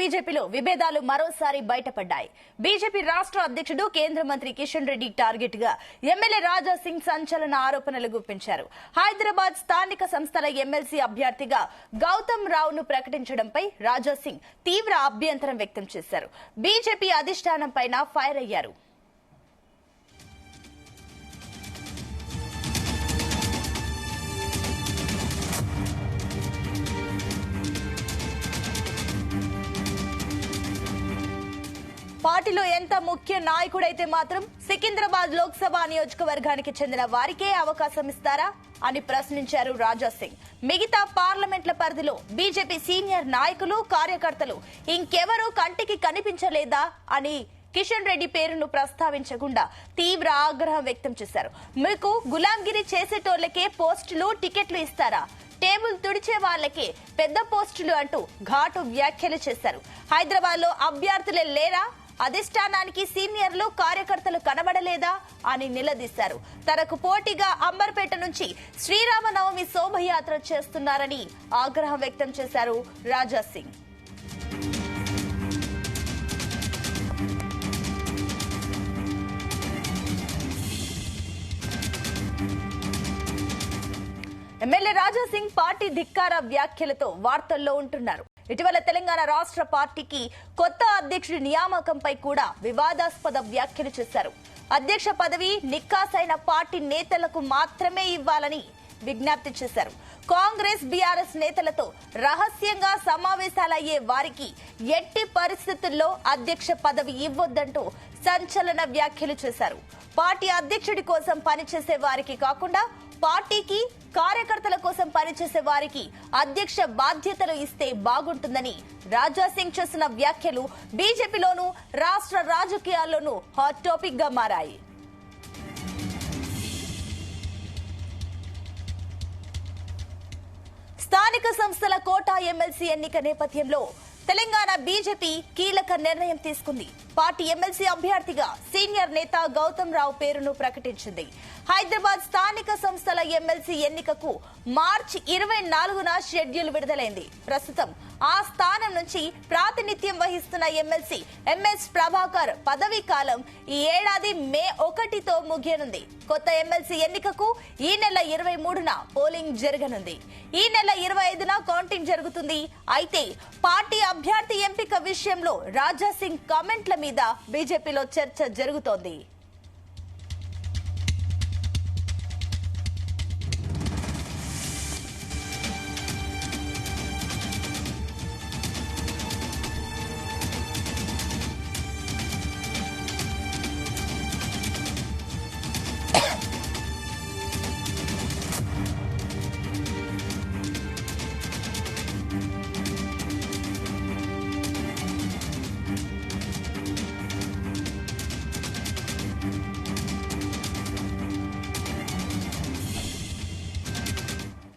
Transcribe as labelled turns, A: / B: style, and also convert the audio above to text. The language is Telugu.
A: బీజేపీలో విభేదాలు మరోసారి బయటపడ్డాయి. బీజేపీ రాష్ట్ర అధ్యక్షుడు కేంద్ర మంత్రి కిషన్ రెడ్డి టార్గెట్ గా ఎమ్మెల్యే రాజా సింగ్ సంచలన ఆరోపణలు గుప్పించారు. హైదరాబాద్ స్థానిక సంస్థల ఎమ్మెల్సీ అభ్యర్థిగా గౌతమ్ రావును ప్రకటించడంపై రాజా సింగ్ తీవ్ర అభ్యంతరం వ్యక్తం చేశారు. బీజేపీ అధిష్టానం పైన ఫైర్ అయ్యారు. పార్టీలో ఎంత ముఖ్య నాయకుడైతే మాత్రం సికింద్రాబాద్ లోక్సభ నియోజకవర్గానికి చెందిన వారికే అవకాశం ఇస్తారా అని ప్రశ్నించారు రాజా సింగ్. మిగతా పార్లమెంట్ల పరిధిలో బీజేపీ సీనియర్ నాయకులు, కార్యకర్తలు ఇంకెవరూ కంటికి కనిపించలేదా అని కిషన్ రెడ్డి పేరును ప్రస్తావించకుండా తీవ్ర ఆగ్రహం వ్యక్తం చేశారు. మీకు గులాంగిరి చేసేటోళ్లకే పోస్టులు, టికెట్లు ఇస్తారా? టేబుల్ తుడిచే వాళ్లకే పెద్ద పోస్టులు అంటూ ఘాటు వ్యాఖ్యలు చేశారు. హైదరాబాద్ లో అభ్యర్థులే లేరా? అధిష్టానానికి సీనియర్లు, కార్యకర్తలు కనబడలేదా అని నిలదీశారు. తనకు పోటీగా అంబర్పేట నుంచి శ్రీరామనవమి శోభయాత్ర చేస్తున్నారని ఆగ్రహం వ్యక్తం చేశారు రాజా సింగ్. ఎమ్మెల్యే రాజా సింగ్ పార్టీ ధిక్కార వ్యాఖ్యలతో వార్తల్లో ఉంటున్నారు. ఇటీవల తెలంగాణ రాష్ట్ర పార్టీకి కొత్త అధ్యక్షుడి నియామకంపై కూడా వివాదాస్పద వ్యాఖ్యలు చేశారు. అధ్యక్ష పదవి నిక్కాసైన పార్టీ నేతలకు మాత్రమే ఇవ్వాలని విజ్ఞప్తి చేశారు. కాంగ్రెస్, బీఆర్ఎస్ నేతలతో రహస్యంగా సమావేశాలయ్యే వారికి ఎట్టి పరిస్థితుల్లో అధ్యక్ష పదవి ఇవ్వొద్దంటూ సంచలన వ్యాఖ్యలు చేశారు. పార్టీ అధ్యక్షుడి కోసం పనిచేసే వారికి కాకుండా పార్టీకి, కార్యకర్తల కోసం పనిచేసే వారికి అధ్యక్ష బాధ్యతలు ఇస్తే బాగుంటుందని రాజా సింగ్ చేసిన వ్యాఖ్యలు బీజేపీలోనూ రాష్ట్ర రాజకీయాల్లోనూ హాట్ టాపిక్ గా మారాయి. స్థానిక సంస్థల కోటా ఎమ్మెల్సీ ఎన్నిక నేపథ్యంలో తెలంగాణ బీజేపీ కీలక నిర్ణయం తీసుకుంది. పార్టీ ఎమ్మెల్సీ అభ్యర్థిగా సీనియర్ నేత గౌతమ్ రావు పేరును ప్రకటించింది. హైదరాబాద్ స్థానిక సంస్థల ఎమ్మెల్సీ ఎన్నికకు మార్చి 24న షెడ్యూల్ విడుదలైంది. ప్రస్తుతం ఆ స్థానం నుంచి ప్రాతినిధ్యం వహిస్తున్న ఎమ్మెల్సీ ఎంఎస్ ప్రభాకర్ పదవీ కాలం ఈ ఏడాది మే 1తో ముగియనుంది. కొత్త ఎమ్మెల్సీ ఎన్నికకు ఈ నెల 23న పోలింగ్ జరగనుంది. ఈ నెల 25న కౌంటింగ్ జరుగుతుంది. అయితే పార్టీ అభ్యర్థి ఎంపిక విషయంలో రాజా సింగ్ కామెంట్ల మీద బీజేపీలో చర్చ జరుగుతోంది.